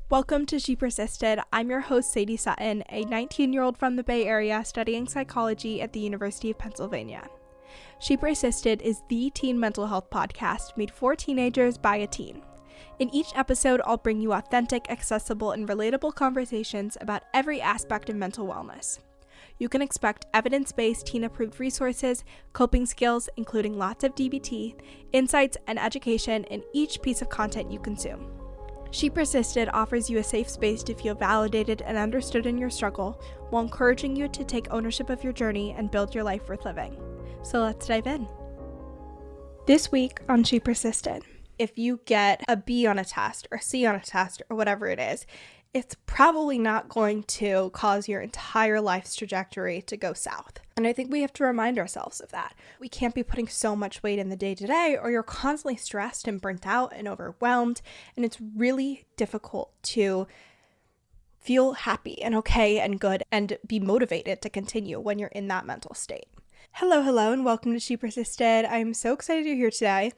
Welcome to She Persisted. I'm your host, Sadie Sutton, a 19-year-old from the Bay Area studying psychology at the University of Pennsylvania. She Persisted is the teen mental health podcast made for teenagers by a teen. In each episode, I'll bring you authentic, accessible, and relatable conversations about every aspect of mental wellness. You can expect evidence-based teen-approved resources, coping skills, including lots of DBT, insights, and education in each piece of content you consume. She Persisted offers you a safe space to feel validated and understood in your struggle, while encouraging you to take ownership of your journey and build your life worth living. So let's dive in. This week on She Persisted, if you get a B on a test or a C on a test or whatever it is, it's probably not going to cause your entire life's trajectory to go south. And I think we have to remind ourselves of that. We can't be putting so much weight in the day-to-day, or you're constantly stressed and burnt out and overwhelmed, and it's really difficult to feel happy and okay and good and be motivated to continue when you're in that mental state. Hello, and welcome to She Persisted. I'm so excited you're here today.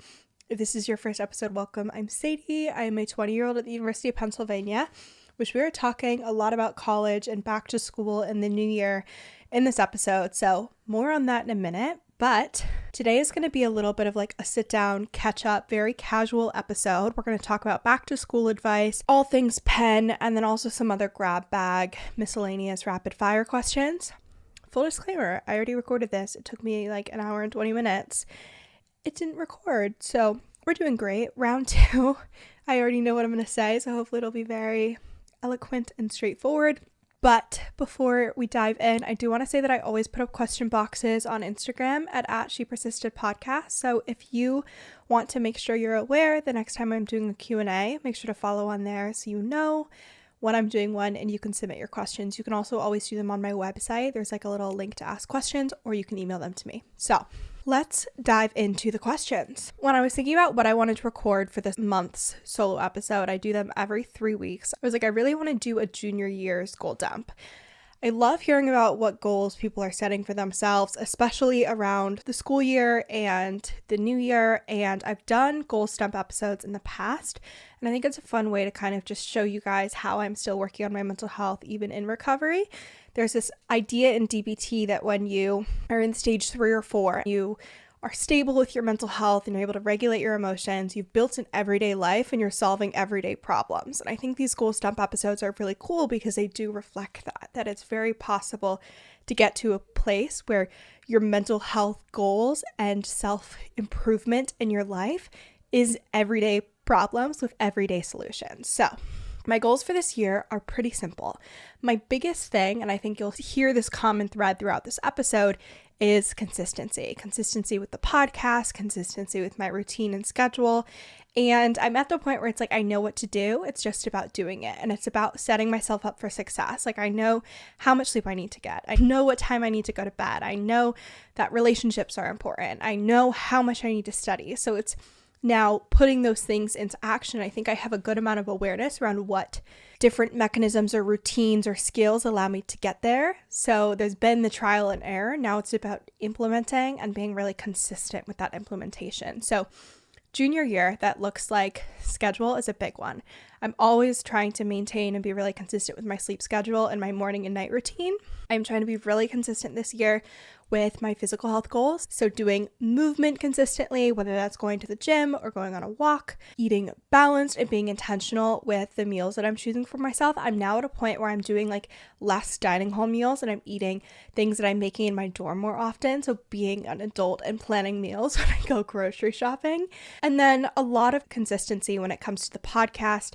If this is your first episode, welcome. I'm Sadie. I am a 20-year-old at the University of Pennsylvania, which we are talking a lot about college and back to school in the new year in this episode. So more on that in a minute. But today is going to be a little bit of like a sit down, catch up, very casual episode. We're going to talk about back to school advice, all things Penn, and then also some other grab bag, miscellaneous rapid fire questions. Full disclaimer, I already recorded this. It took me like an hour and 20 minutes. It didn't record, so we're doing great. Round 2, I already know what I'm going to say, so hopefully it'll be very eloquent and straightforward. But before we dive in, I do want to say that I always put up question boxes on Instagram at @ShePersistedPodcast. So if you want to make sure you're aware the next time I'm doing a Q&A, make sure to follow on there so you know when I'm doing one and you can submit your questions. You can also always do them on my website. There's like a little link to ask questions, or you can email them to me. So let's dive into the questions. When I was thinking about what I wanted to record for this month's solo episode, I do them every 3 weeks. I was like, I really want to do a junior year's goal dump. I love hearing about what goals people are setting for themselves, especially around the school year and the new year. And I've done goal stump episodes in the past, and I think it's a fun way to kind of just show you guys how I'm still working on my mental health, even in recovery. There's this idea in DBT that when you are in stage 3 or 4, you are stable with your mental health and you're able to regulate your emotions, you've built an everyday life and you're solving everyday problems. And I think these goal stump episodes are really cool because they do reflect that it's very possible to get to a place where your mental health goals and self-improvement in your life is everyday problems with everyday solutions. So my goals for this year are pretty simple. My biggest thing, and I think you'll hear this common thread throughout this episode, is consistency. Consistency with the podcast, consistency with my routine and schedule. And I'm at the point where it's like, I know what to do. It's just about doing it. And it's about setting myself up for success. Like, I know how much sleep I need to get. I know what time I need to go to bed. I know that relationships are important. I know how much I need to study. So it's now putting those things into action. I think I have a good amount of awareness around what different mechanisms or routines or skills allow me to get there. So there's been the trial and error. Now it's about implementing and being really consistent with that implementation. So junior year, that looks like schedule is a big one. I'm always trying to maintain and be really consistent with my sleep schedule and my morning and night routine. I'm trying to be really consistent this year with my physical health goals. So doing movement consistently, whether that's going to the gym or going on a walk, eating balanced and being intentional with the meals that I'm choosing for myself. I'm now at a point where I'm doing like less dining hall meals and I'm eating things that I'm making in my dorm more often. So being an adult and planning meals when I go grocery shopping. And then a lot of consistency when it comes to the podcast,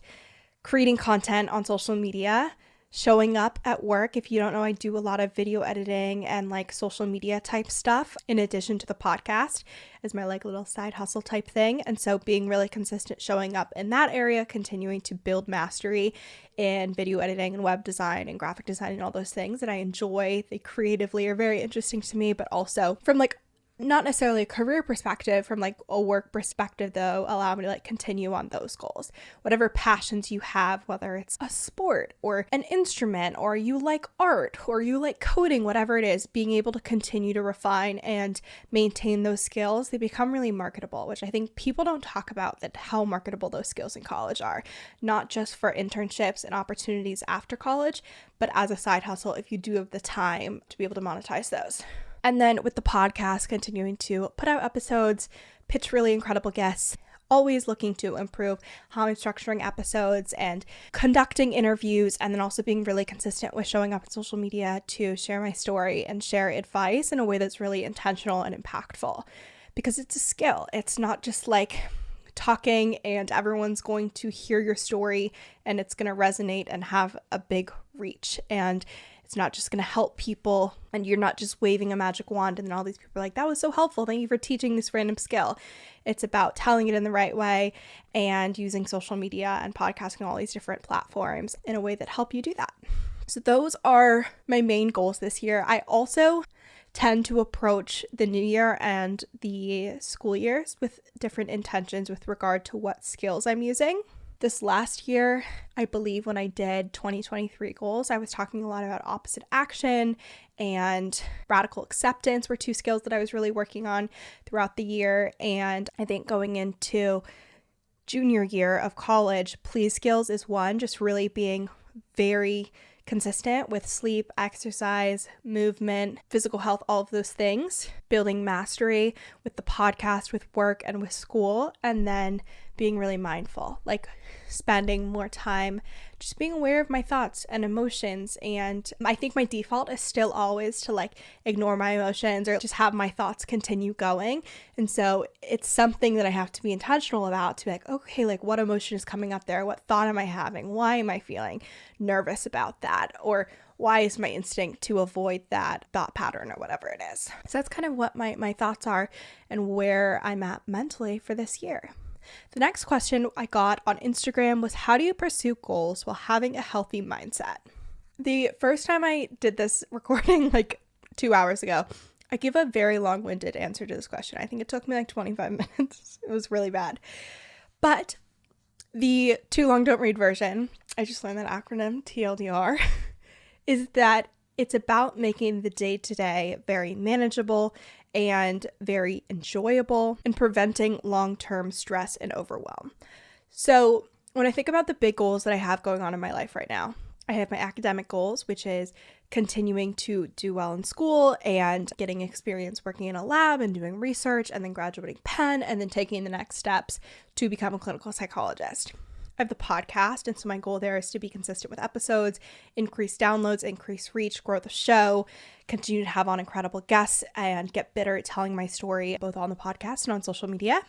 creating content on social media, showing up at work. If you don't know, I do a lot of video editing and like social media type stuff in addition to the podcast as my like little side hustle type thing. And so being really consistent, showing up in that area, continuing to build mastery in video editing and web design and graphic design and all those things that I enjoy. They creatively are very interesting to me, but also from like not necessarily a career perspective, from like a work perspective though, allow me to like continue on those goals. Whatever passions you have, whether it's a sport or an instrument, or you like art, or you like coding, whatever it is, being able to continue to refine and maintain those skills, they become really marketable, which I think people don't talk about, that how marketable those skills in college are, not just for internships and opportunities after college, but as a side hustle if you do have the time to be able to monetize those. And then with the podcast, continuing to put out episodes, pitch really incredible guests, always looking to improve how I'm structuring episodes and conducting interviews, and then also being really consistent with showing up on social media to share my story and share advice in a way that's really intentional and impactful. Because it's a skill. It's not just like talking and everyone's going to hear your story and it's going to resonate and have a big reach. And it's not just going to help people, and you're not just waving a magic wand and then all these people are like, that was so helpful, thank you for teaching this random skill. It's about telling it in the right way and using social media and podcasting and all these different platforms in a way that help you do that. So those are my main goals this year. I also tend to approach the new year and the school years with different intentions with regard to what skills I'm using. This last year, I believe when I did 2023 goals, I was talking a lot about opposite action and radical acceptance were two skills that I was really working on throughout the year. And I think going into junior year of college, please skills is one, just really being very consistent with sleep, exercise, movement, physical health, all of those things, building mastery with the podcast, with work, and with school, and then being really mindful, like spending more time just being aware of my thoughts and emotions. And I think my default is still always to like ignore my emotions or just have my thoughts continue going. And so it's something that I have to be intentional about, to be like, okay, like what emotion is coming up there? What thought am I having? Why am I feeling nervous about that? Or why is my instinct to avoid that thought pattern or whatever it is? So that's kind of what my thoughts are and where I'm at mentally for this year. The next question I got on Instagram was, how do you pursue goals while having a healthy mindset? The first time I did this recording like 2 hours ago, I gave a very long-winded answer to this question. I think it took me like 25 minutes. It was really bad. But the too long don't read version, I just learned that acronym, TLDR, is that it's about making the day-to-day very manageable and very enjoyable and preventing long-term stress and overwhelm. So when I think about the big goals that I have going on in my life right now, I have my academic goals, which is continuing to do well in school and getting experience working in a lab and doing research, and then graduating Penn, and then taking the next steps to become a clinical psychologist. I have the podcast, and so my goal there is to be consistent with episodes, increase downloads, increase reach, grow the show, continue to have on incredible guests, and get better at telling my story both on the podcast and on social media,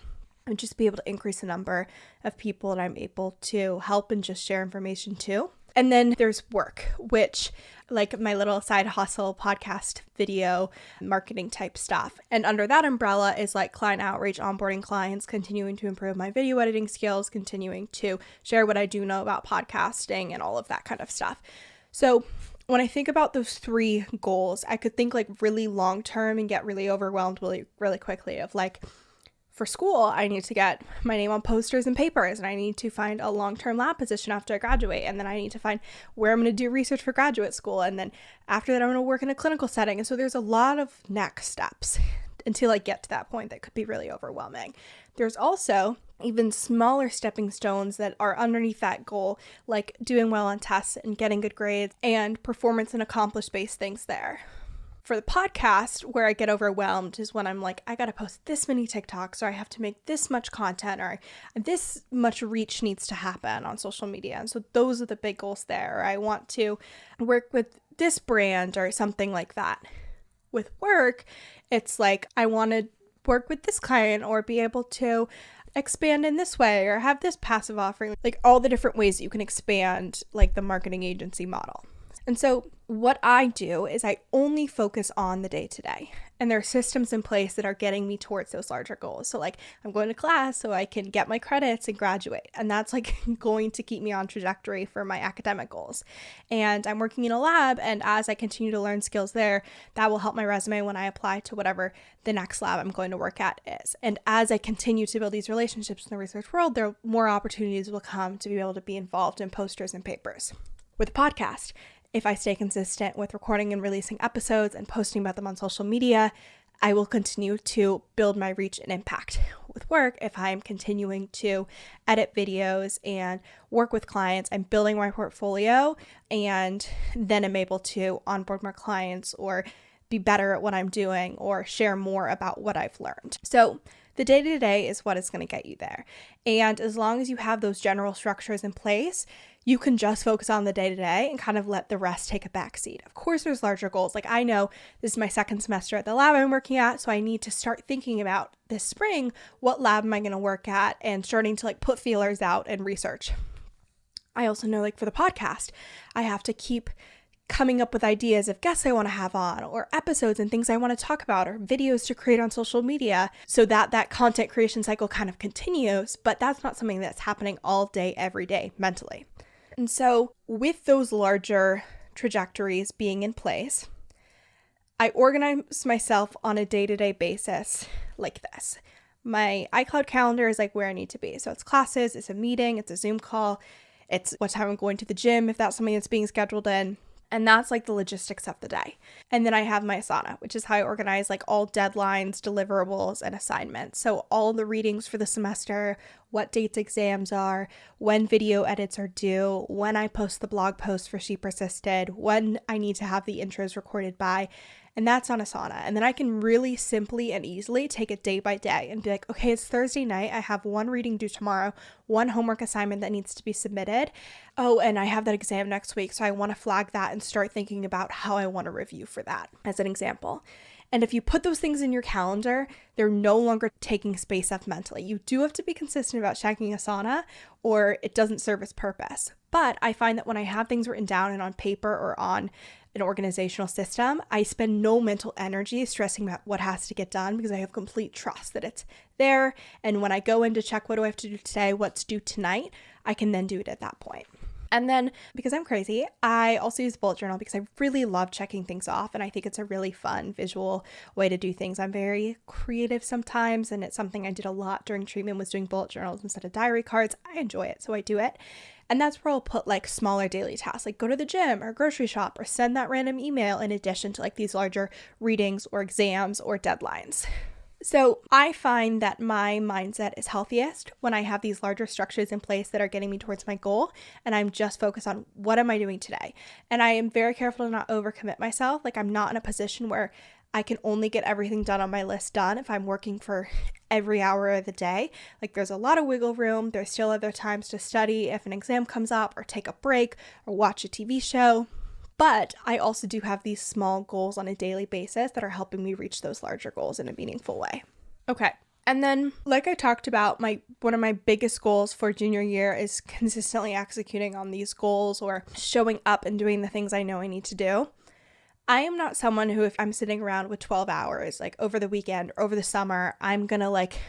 and just be able to increase the number of people that I'm able to help and just share information to. And then there's work, which like my little side hustle podcast video marketing type stuff. And under that umbrella is like client outreach, onboarding clients, continuing to improve my video editing skills, continuing to share what I do know about podcasting and all of that kind of stuff. So when I think about those three goals, I could think like really long term and get really overwhelmed really, really quickly of like, for school, I need to get my name on posters and papers, and I need to find a long-term lab position after I graduate, and then I need to find where I'm going to do research for graduate school, and then after that I'm going to work in a clinical setting. And so there's a lot of next steps until I get to that point that could be really overwhelming. There's also even smaller stepping stones that are underneath that goal, like doing well on tests and getting good grades and performance and accomplishment-based things there. For the podcast, where I get overwhelmed is when I'm like, I gotta post this many TikToks, or I have to make this much content, or this much reach needs to happen on social media. And so those are the big goals there. Or I want to work with this brand or something like that. With work, it's like, I want to work with this client or be able to expand in this way or have this passive offering, like all the different ways that you can expand like the marketing agency model. And so what I do is I only focus on the day-to-day. And there are systems in place that are getting me towards those larger goals. So like I'm going to class so I can get my credits and graduate. And that's like going to keep me on trajectory for my academic goals. And I'm working in a lab, and as I continue to learn skills there, that will help my resume when I apply to whatever the next lab I'm going to work at is. And as I continue to build these relationships in the research world, there more opportunities will come to be able to be involved in posters and papers. With the podcast, if I stay consistent with recording and releasing episodes and posting about them on social media, I will continue to build my reach and impact. With work, if I'm continuing to edit videos and work with clients, I'm building my portfolio, and then I'm able to onboard more clients or be better at what I'm doing or share more about what I've learned. So the day-to-day is what is going to get you there. And as long as you have those general structures in place, you can just focus on the day-to-day and kind of let the rest take a backseat. Of course, there's larger goals. Like I know this is my second semester at the lab I'm working at, so I need to start thinking about this spring, what lab am I going to work at, and starting to like put feelers out and research. I also know like for the podcast, I have to keep coming up with ideas of guests I want to have on, or episodes and things I want to talk about, or videos to create on social media, so that content creation cycle kind of continues, but that's not something that's happening all day, every day, mentally. And so with those larger trajectories being in place, I organize myself on a day-to-day basis like this. My iCloud calendar is like where I need to be. So it's classes, it's a meeting, it's a Zoom call, it's what time I'm going to the gym if that's something that's being scheduled in. And that's like the logistics of the day. And then I have my Asana, which is how I organize like all deadlines, deliverables, and assignments. So all the readings for the semester, what dates exams are, when video edits are due, when I post the blog post for She Persisted, when I need to have the intros recorded by. And that's on Asana. And then I can really simply and easily take it day by day and be like, okay, it's Thursday night. I have one reading due tomorrow, one homework assignment that needs to be submitted. Oh, and I have that exam next week. So I want to flag that and start thinking about how I want to review for that as an example. And if you put those things in your calendar, they're no longer taking space up mentally. You do have to be consistent about checking Asana, or it doesn't serve its purpose. But I find that when I have things written down and on paper or on an organizational system, I spend no mental energy stressing about what has to get done because I have complete trust that it's there. And when I go in to check what do I have to do today, what's due tonight, I can then do it at that point. And then because I'm crazy, I also use bullet journal because I really love checking things off, and I think it's a really fun visual way to do things. I'm very creative sometimes, and it's something I did a lot during treatment was doing bullet journals instead of diary cards. I enjoy it, so I do it. And that's where I'll put like smaller daily tasks, like go to the gym or grocery shop or send that random email in addition to like these larger readings or exams or deadlines. So I find that my mindset is healthiest when I have these larger structures in place that are getting me towards my goal, and I'm just focused on what am I doing today. And I am very careful to not overcommit myself. Like I'm not in a position where I can only get everything done on my list done if I'm working for every hour of the day. Like there's a lot of wiggle room. There's still other times to study if an exam comes up, or take a break, or watch a TV show. But I also do have these small goals on a daily basis that are helping me reach those larger goals in a meaningful way. Okay. And then, like I talked about, one of my biggest goals for junior year is consistently executing on these goals or showing up and doing the things I know I need to do. I am not someone who, if I'm sitting around with 12 hours, like over the weekend or over the summer, I'm gonna like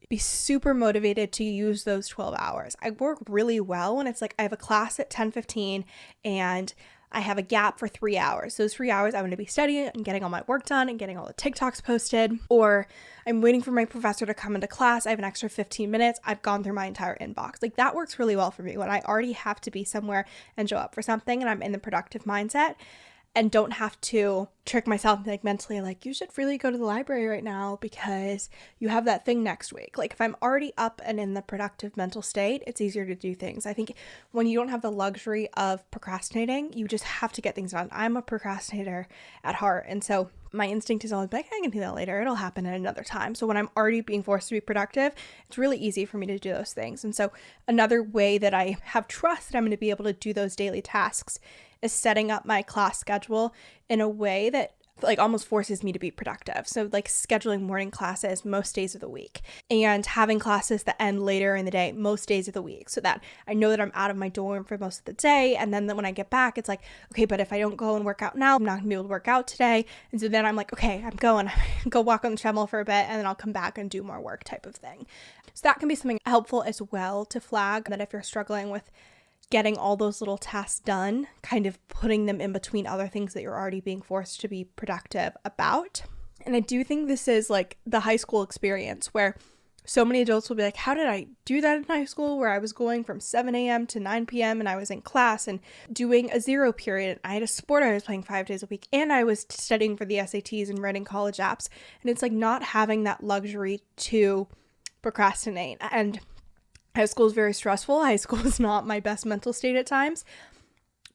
be super motivated to use those 12 hours. I work really well when it's like I have a class at 10:15 and I have a gap for 3 hours. Those 3 hours I'm going to be studying and getting all my work done and getting all the TikToks posted, or I'm waiting for my professor to come into class. I have an extra 15 minutes. I've gone through my entire inbox. Like that works really well for me when I already have to be somewhere and show up for something and I'm in the productive mindset and don't have to trick myself like mentally like you should really go to the library right now because you have that thing next week. Like if I'm already up and in the productive mental state, it's easier to do things. I think when you don't have the luxury of procrastinating, you just have to get things done. I'm a procrastinator at heart, and so my instinct is always like, I can do that later. It'll happen at another time. So when I'm already being forced to be productive, it's really easy for me to do those things. And so another way that I have trust that I'm going to be able to do those daily tasks is setting up my class schedule in a way that like almost forces me to be productive. So like scheduling morning classes most days of the week and having classes that end later in the day most days of the week, so that I know that I'm out of my dorm for most of the day. And then when I get back, it's like, okay, but if I don't go and work out now, I'm not gonna be able to work out today. And so then I'm like, okay, I'm go walk on the treadmill for a bit and then I'll come back and do more work type of thing. So that can be something helpful as well to flag, that if you're struggling with getting all those little tasks done, kind of putting them in between other things that you're already being forced to be productive about. And I do think this is like the high school experience where so many adults will be like, how did I do that in high school, where I was going from 7 a.m. to 9 p.m. and I was in class and doing a 0 period. I had a sport I was playing 5 days a week and I was studying for the SATs and writing college apps. And it's like not having that luxury to procrastinate. And high school is very stressful. High school is not my best mental state at times,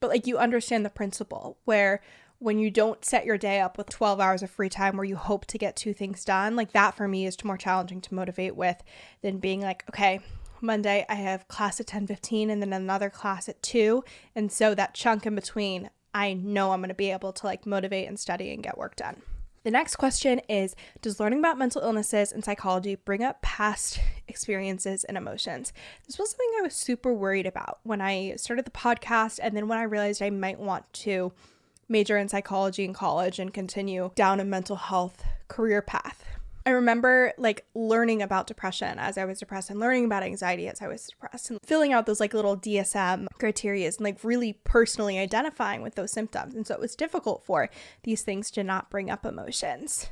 but like you understand the principle where when you don't set your day up with 12 hours of free time where you hope to get 2 things done, like that for me is more challenging to motivate with than being like, okay, Monday I have class at 10:15 and then another class at 2. And so that chunk in between, I know I'm going to be able to like motivate and study and get work done. The next question is, does learning about mental illnesses and psychology bring up past experiences and emotions? This was something I was super worried about when I started the podcast, and then when I realized I might want to major in psychology in college and continue down a mental health career path. I remember like learning about depression as I was depressed and learning about anxiety as I was depressed and filling out those like little DSM criteria and like really personally identifying with those symptoms. And so it was difficult for these things to not bring up emotions.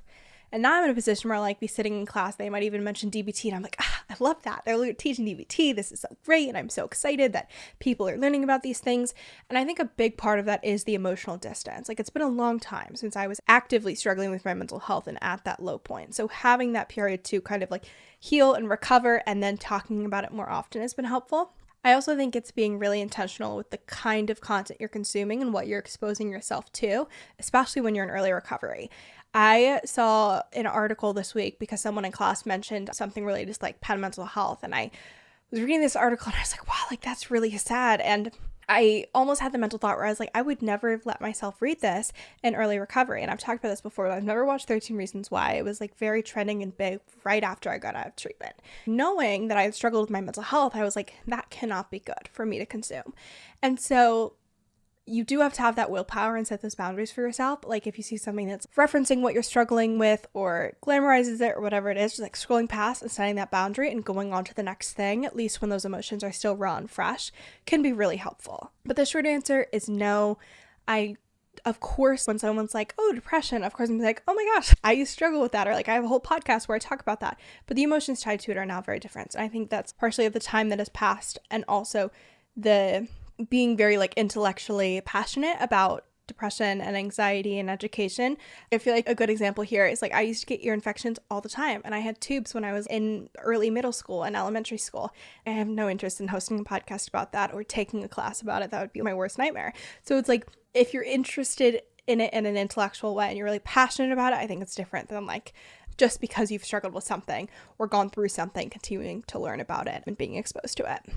And now I'm in a position where I'll like be sitting in class, they might even mention DBT and I'm like, I love that. They're teaching DBT. This is so great. And I'm so excited that people are learning about these things. And I think a big part of that is the emotional distance. Like it's been a long time since I was actively struggling with my mental health and at that low point. So having that period to kind of like heal and recover and then talking about it more often has been helpful. I also think it's being really intentional with the kind of content you're consuming and what you're exposing yourself to, especially when you're in early recovery. I saw an article this week because someone in class mentioned something related to like Penn mental health. And I was reading this article and I was like, wow, like that's really sad. And I almost had the mental thought where I was like, I would never have let myself read this in early recovery. And I've talked about this before, but I've never watched 13 Reasons Why. It was like very trending and big right after I got out of treatment. Knowing that I had struggled with my mental health, I was like, that cannot be good for me to consume. And so you do have to have that willpower and set those boundaries for yourself. Like if you see something that's referencing what you're struggling with or glamorizes it or whatever it is, just like scrolling past and setting that boundary and going on to the next thing, at least when those emotions are still raw and fresh, can be really helpful. But the short answer is no. Of course, when someone's like, oh, depression, of course I'm like, oh my gosh, I used to struggle with that. Or like I have a whole podcast where I talk about that. But the emotions tied to it are now very different. And I think that's partially of the time that has passed and also the being very like intellectually passionate about depression and anxiety and education. I feel like a good example here is like I used to get ear infections all the time and I had tubes when I was in early middle school and elementary school. I have no interest in hosting a podcast about that or taking a class about it. That would be my worst nightmare. So it's like if you're interested in it in an intellectual way and you're really passionate about it, I think it's different than like just because you've struggled with something or gone through something, continuing to learn about it and being exposed to it.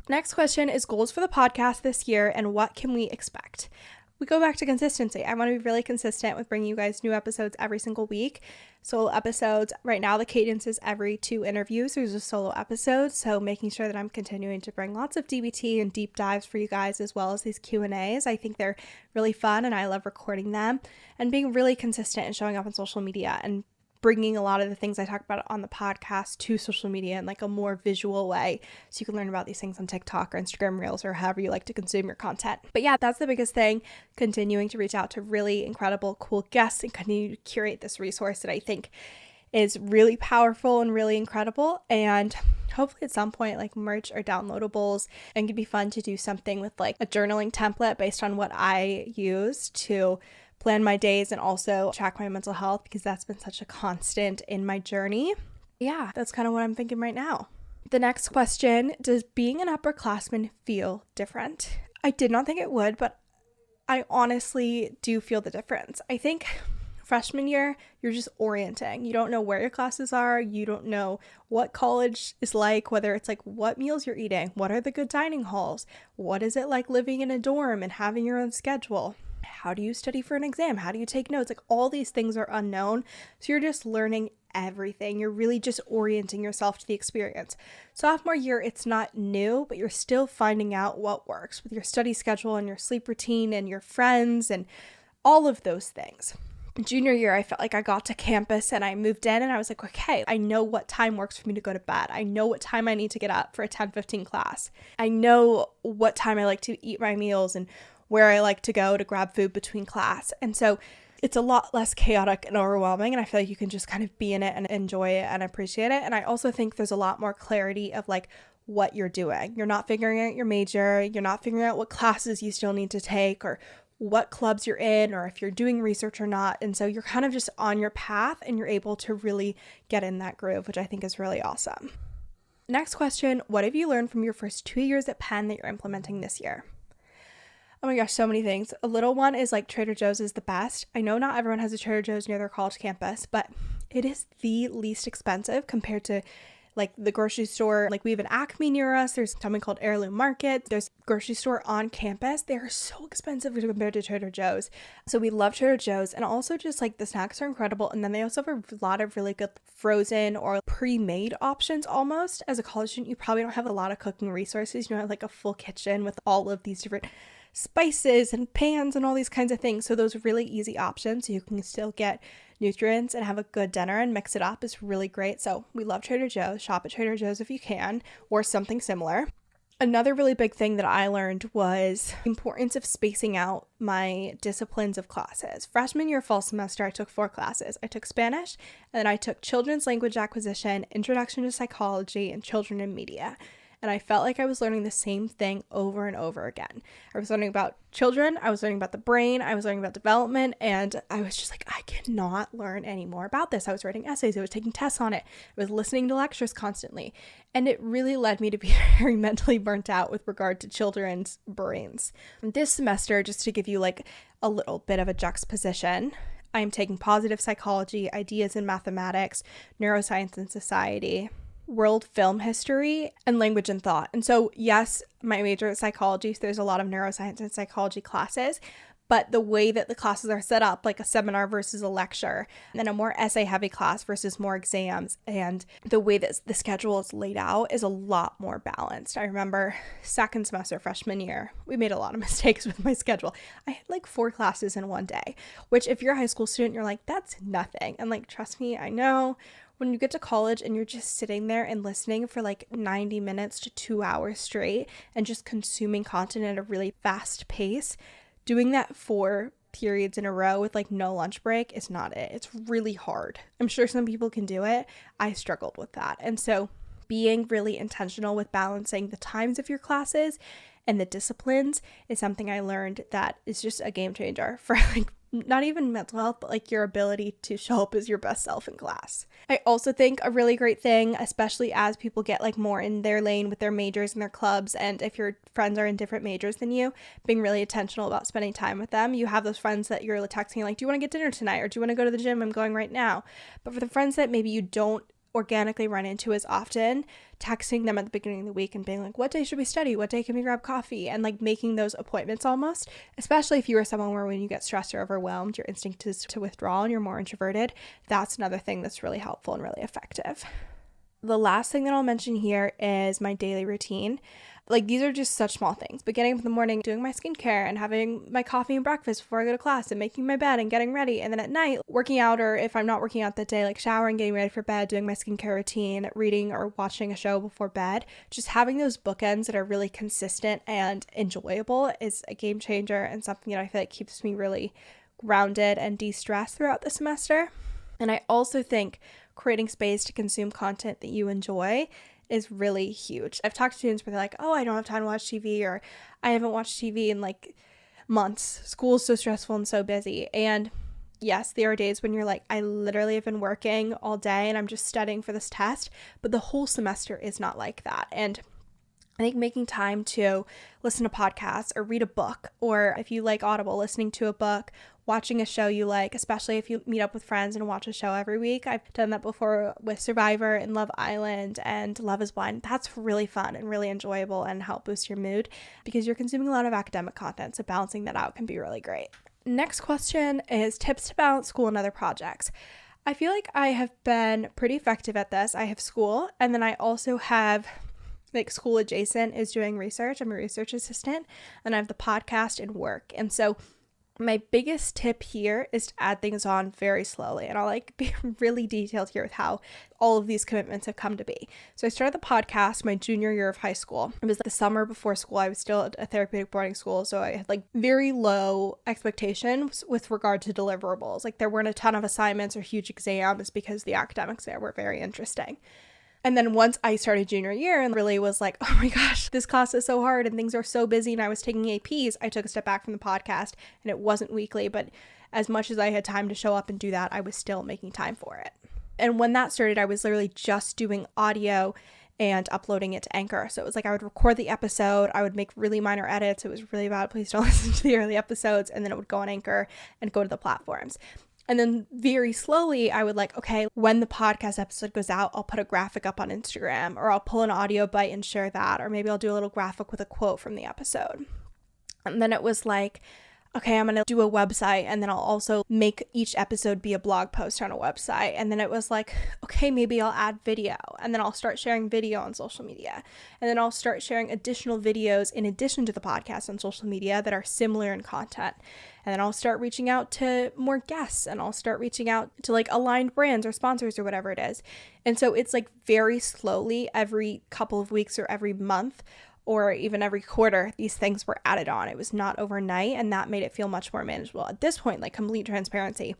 Next question is goals for the podcast this year and what can we expect? We go back to consistency. I want to be really consistent with bringing you guys new episodes every single week. Solo episodes, right now the cadence is every 2 interviews. There's a solo episode, so making sure that I'm continuing to bring lots of DBT and deep dives for you guys as well as these Q&As. I think they're really fun and I love recording them and being really consistent and showing up on social media and bringing a lot of the things I talk about on the podcast to social media in like a more visual way so you can learn about these things on TikTok or Instagram Reels or however you like to consume your content. But yeah, that's the biggest thing, continuing to reach out to really incredible, cool guests and continue to curate this resource that I think is really powerful and really incredible. And hopefully at some point like merch or downloadables, and it could be fun to do something with like a journaling template based on what I use to plan my days and also track my mental health because that's been such a constant in my journey. Yeah, that's kind of what I'm thinking right now. The next question, does being an upperclassman feel different? I did not think it would, but I honestly do feel the difference. I think freshman year, you're just orienting. You don't know where your classes are. You don't know what college is like, whether it's like what meals you're eating, what are the good dining halls, what is it like living in a dorm and having your own schedule. how do you study for an exam? How do you take notes? Like all these things are unknown. So you're just learning everything. You're really just orienting yourself to the experience. Sophomore year, it's not new, but you're still finding out what works with your study schedule and your sleep routine and your friends and all of those things. Junior year, I felt like I got to campus and I moved in and I was like, okay, I know what time works for me to go to bed. I know what time I need to get up for a 10:15 class. I know what time I like to eat my meals and where I like to go to grab food between class. And so it's a lot less chaotic and overwhelming, and I feel like you can just kind of be in it and enjoy it and appreciate it. And I also think there's a lot more clarity of like what you're doing. You're not figuring out your major, you're not figuring out what classes you still need to take or what clubs you're in or if you're doing research or not. And so you're kind of just on your path and you're able to really get in that groove, which I think is really awesome. Next question, what have you learned from your first 2 years at Penn that you're implementing this year? Oh my gosh, so many things. A little one is like Trader Joe's is the best. I know not everyone has a Trader Joe's near their college campus, but it is the least expensive compared to like the grocery store. Like we have an Acme near us. There's something called Heirloom Market. There's a grocery store on campus. They are so expensive compared to Trader Joe's. So we love Trader Joe's, and also just like the snacks are incredible. And then they also have a lot of really good frozen or pre-made options almost. As a college student, you probably don't have a lot of cooking resources. You don't have like a full kitchen with all of these different spices and pans and all these kinds of things. So those are really easy options. So you can still get nutrients and have a good dinner and mix it up is really great. So we love Trader Joe's. Shop at Trader Joe's if you can, or something similar. Another really big thing that I learned was the importance of spacing out my disciplines of classes. Freshman year fall semester, I took 4 classes. I took Spanish, and then I took Children's Language Acquisition, Introduction to Psychology, and Children in Media. And I felt like I was learning the same thing over and over again. I was learning about children, I was learning about the brain, I was learning about development, and I was just like, I cannot learn any more about this. I was writing essays, I was taking tests on it, I was listening to lectures constantly. And it really led me to be very mentally burnt out with regard to children's brains. This semester, just to give you like a little bit of a juxtaposition, I am taking positive psychology, ideas in mathematics, neuroscience and society, world film history, and language and thought. And so yes, my major is psychology, so there's a lot of neuroscience and psychology classes, but the way that the classes are set up, like a seminar versus a lecture, and then a more essay heavy class versus more exams, and the way that the schedule is laid out is a lot more balanced. I remember second semester freshman year, we made a lot of mistakes with my schedule. I had like 4 classes in one day, which if you're a high school student, you're like, that's nothing. And like, trust me, I know. When you get to college and you're just sitting there and listening for like 90 minutes to 2 hours straight and just consuming content at a really fast pace, doing that 4 periods in a row with like no lunch break is not it. It's really hard. I'm sure some people can do it. I struggled with that. And so being really intentional with balancing the times of your classes and the disciplines is something I learned that is just a game changer for like not even mental health, but like your ability to show up as your best self in class. I also think a really great thing, especially as people get like more in their lane with their majors and their clubs, and if your friends are in different majors than you, being really intentional about spending time with them. You have those friends that you're texting like, do you want to get dinner tonight? Or do you want to go to the gym? I'm going right now. But for the friends that maybe you don't organically run into as often, texting them at the beginning of the week and being like, what day should we study? What day can we grab coffee? And like making those appointments almost, especially if you are someone where when you get stressed or overwhelmed, your instinct is to withdraw and you're more introverted. That's another thing that's really helpful and really effective. The last thing that I'll mention here is my daily routine. Like these are just such small things, but getting up in the morning, doing my skincare and having my coffee and breakfast before I go to class and making my bed and getting ready. And then at night, working out, or if I'm not working out that day, like showering, getting ready for bed, doing my skincare routine, reading or watching a show before bed. Just having those bookends that are really consistent and enjoyable is a game changer and something that I feel like keeps me really grounded and de-stressed throughout the semester. And I also think creating space to consume content that you enjoy is really huge. I've talked to students where they're like, oh, I don't have time to watch TV, or I haven't watched TV in like months. School is so stressful and so busy. And yes, there are days when you're like, I literally have been working all day and I'm just studying for this test, but the whole semester is not like that. And I think making time to listen to podcasts or read a book, or if you like Audible, listening to a book, watching a show you like, especially if you meet up with friends and watch a show every week. I've done that before with Survivor and Love Island and Love is Blind. That's really fun and really enjoyable and help boost your mood because you're consuming a lot of academic content. So balancing that out can be really great. Next question is tips to balance school and other projects. I feel like I have been pretty effective at this. I have school, and then I also have like school adjacent is doing research. I'm a research assistant, and I have the podcast and work. And so my biggest tip here is to add things on very slowly, and I'll like be really detailed here with how all of these commitments have come to be. So I started the podcast my junior year of high school. It was the summer before school. I was still at a therapeutic boarding school, so I had like very low expectations with regard to deliverables. Like there weren't a ton of assignments or huge exams because the academics there were very interesting. And then once I started junior year and really was like, oh my gosh, this class is so hard and things are so busy and I was taking APs, I took a step back from the podcast, and it wasn't weekly, but as much as I had time to show up and do that, I was still making time for it. And when that started, I was literally just doing audio and uploading it to Anchor. So it was like I would record the episode, I would make really minor edits. It was really bad. Please don't listen to the early episodes. And then it would go on Anchor and go to the platforms. And then very slowly, I would like, okay, when the podcast episode goes out, I'll put a graphic up on Instagram, or I'll pull an audio bite and share that, or maybe I'll do a little graphic with a quote from the episode. And then it was like, okay, I'm going to do a website, and then I'll also make each episode be a blog post on a website. And then it was like, okay, maybe I'll add video, and then I'll start sharing video on social media. And then I'll start sharing additional videos in addition to the podcast on social media that are similar in content. And then I'll start reaching out to more guests, and I'll start reaching out to like aligned brands or sponsors or whatever it is. And so it's like very slowly, every couple of weeks or every month, or even every quarter, these things were added on. It was not overnight, and that made it feel much more manageable. At this point, like complete transparency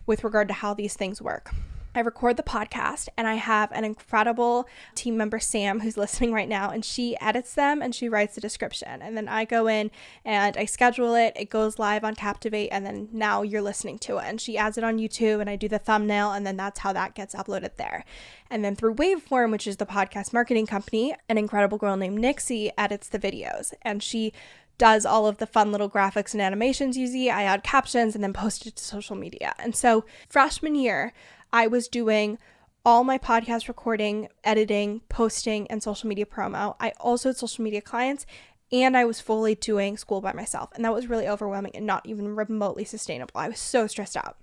with regard to how these things work. I record the podcast, and I have an incredible team member, Sam, who's listening right now, and she edits them and she writes the description. And then I go in and I schedule it. It goes live on Captivate, and then now you're listening to it. And she adds it on YouTube, and I do the thumbnail, and then that's how that gets uploaded there. And then through Waveform, which is the podcast marketing company, an incredible girl named Nixie edits the videos, and she does all of the fun little graphics and animations you see. I add captions and then post it to social media. And so freshman year, I was doing all my podcast recording, editing, posting, and social media promo. I also had social media clients, and I was fully doing school by myself. And that was really overwhelming and not even remotely sustainable. I was so stressed out.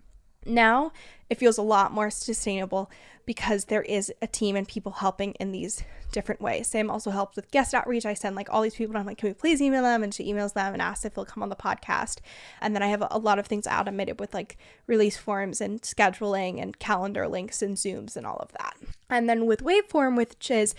Now it feels a lot more sustainable because there is a team and people helping in these different ways. Sam also helps with guest outreach. I send like all these people, and I'm like, can we please email them? And she emails them and asks if they'll come on the podcast. And then I have a lot of things automated with like release forms and scheduling and calendar links and Zooms and all of that. And then with Waveform, which is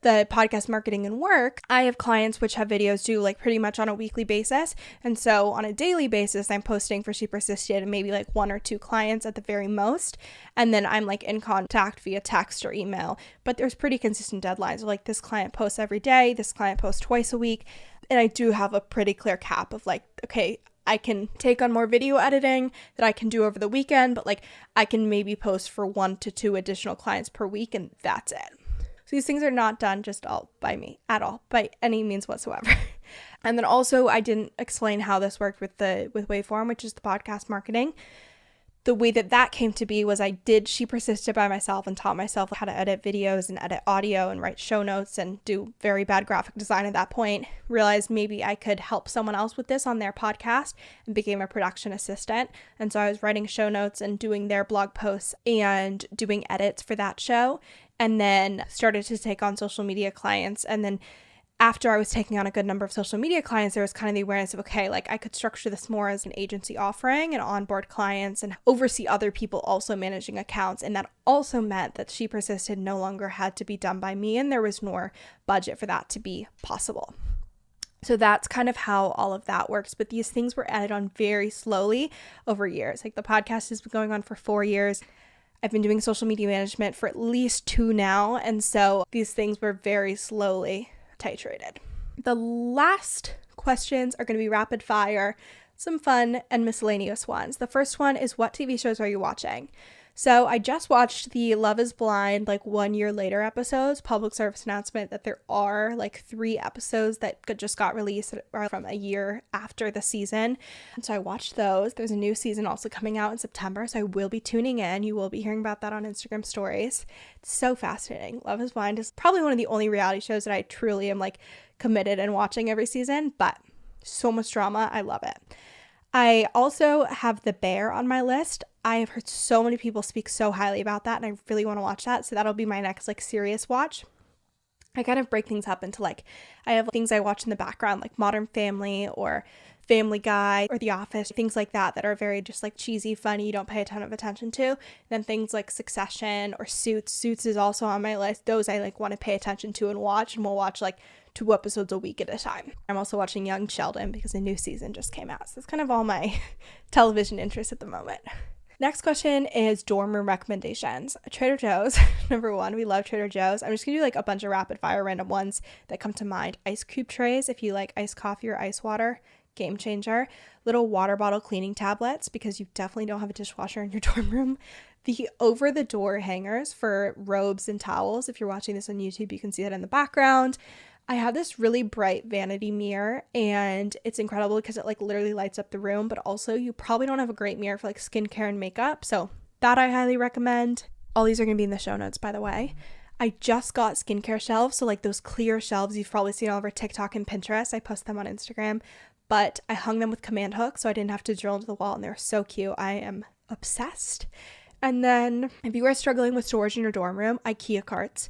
the podcast marketing and work, I have clients which have videos due like pretty much on a weekly basis. And so on a daily basis, I'm posting for She Persisted and maybe like 1 or 2 clients at the very most. And then I'm like in contact via text or email, but there's pretty consistent deadlines. Like this client posts every day, this client posts twice a week. And I do have a pretty clear cap of like, okay, I can take on more video editing that I can do over the weekend, but like I can maybe post for 1 to 2 additional clients per week, and that's it. So these things are not done just all by me at all, by any means whatsoever. And then also I didn't explain how this worked with Waveform, which is the podcast marketing. The way that came to be was She Persisted by myself and taught myself how to edit videos and edit audio and write show notes and do very bad graphic design at that point. Realized maybe I could help someone else with this on their podcast and became a production assistant. And so I was writing show notes and doing their blog posts and doing edits for that show. And then started to take on social media clients. And then after I was taking on a good number of social media clients, there was kind of the awareness of, okay, like I could structure this more as an agency offering and onboard clients and oversee other people also managing accounts. And that also meant that She Persisted no longer had to be done by me, and there was more budget for that to be possible. So that's kind of how all of that works. But these things were added on very slowly over years. Like the podcast has been going on for 4 years. I've been doing social media management for at least 2 now, and so these things were very slowly titrated. The last questions are going to be rapid fire, some fun and miscellaneous ones. The first one is, what TV shows are you watching? So I just watched the Love is Blind, like 1 year later episodes. Public service announcement that there are like 3 episodes that just got released from a year after the season. And so I watched those. There's a new season also coming out in September, so I will be tuning in. You will be hearing about that on Instagram stories. It's so fascinating. Love is Blind is probably one of the only reality shows that I truly am like committed and watching every season, but so much drama. I love it. I also have The Bear on my list. I have heard so many people speak so highly about that, and I really want to watch that. So that'll be my next like serious watch. I kind of break things up into like, I have things I watch in the background, like Modern Family or Family Guy or The Office, things like that are very just like cheesy, funny, you don't pay a ton of attention to. Then things like Succession or Suits. Suits is also on my list. Those I like want to pay attention to and watch, and we'll watch like 2 episodes a week at a time. I'm also watching Young Sheldon because a new season just came out. So that's kind of all my television interests at the moment. Next question is dorm room recommendations. Trader Joe's, number 1. We love Trader Joe's. I'm just going to do like a bunch of rapid fire random ones that come to mind. Ice cube trays, if you like iced coffee or ice water, game changer. Little water bottle cleaning tablets, because you definitely don't have a dishwasher in your dorm room. The over-the-door hangers for robes and towels. If you're watching this on YouTube, you can see that in the background. I have this really bright vanity mirror, and it's incredible because it like literally lights up the room, but also you probably don't have a great mirror for like skincare and makeup, so that I highly recommend. All these are going to be in the show notes, by the way. I just got skincare shelves, so like those clear shelves you've probably seen all over TikTok and Pinterest. I post them on Instagram, but I hung them with command hooks so I didn't have to drill into the wall, and they're so cute. I am obsessed. And then if you are struggling with storage in your dorm room, IKEA carts.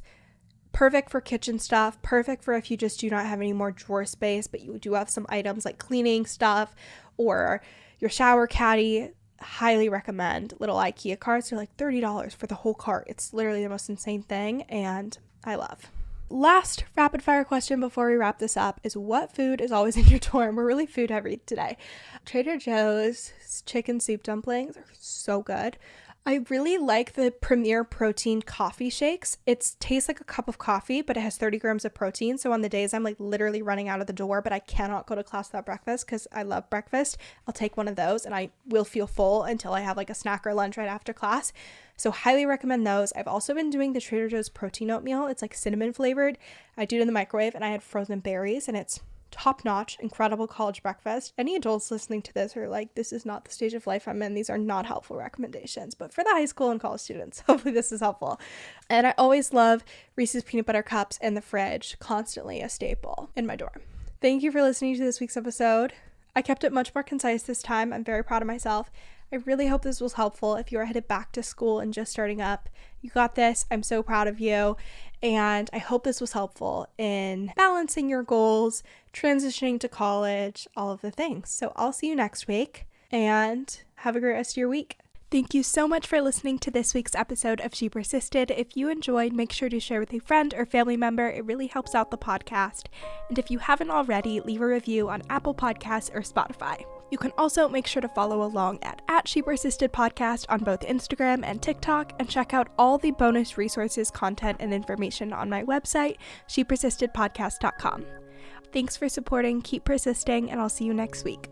Perfect for kitchen stuff, perfect for if you just do not have any more drawer space, but you do have some items like cleaning stuff or your shower caddy. Highly recommend little IKEA carts. They're like $30 for the whole cart. It's literally the most insane thing, and I love. Last rapid fire question before we wrap this up is, what food is always in your dorm? We're really food heavy today. Trader Joe's chicken soup dumplings are so good. I really like the Premier Protein coffee shakes. It tastes like a cup of coffee, but it has 30 grams of protein. So on the days I'm like literally running out of the door, but I cannot go to class without breakfast because I love breakfast, I'll take one of those and I will feel full until I have like a snack or lunch right after class. So highly recommend those. I've also been doing the Trader Joe's protein oatmeal. It's like cinnamon flavored. I do it in the microwave, and I had frozen berries, and it's top-notch, incredible college breakfast. Any adults listening to this are like, this is not the stage of life I'm in. These are not helpful recommendations, but for the high school and college students, hopefully this is helpful. And I always love Reese's peanut butter cups in the fridge, constantly a staple in my dorm. Thank you for listening to this week's episode. I kept it much more concise this time. I'm very proud of myself. I really hope this was helpful. If you are headed back to school and just starting up, you got this. I'm so proud of you. And I hope this was helpful in balancing your goals, transitioning to college, all of the things. So I'll see you next week, and have a great rest of your week. Thank you so much for listening to this week's episode of She Persisted. If you enjoyed, make sure to share with a friend or family member. It really helps out the podcast. And if you haven't already, leave a review on Apple Podcasts or Spotify. You can also make sure to follow along at She Persisted Podcast on both Instagram and TikTok, and check out all the bonus resources, content, and information on my website, shepersistedpodcast.com. Thanks for supporting, keep persisting, and I'll see you next week.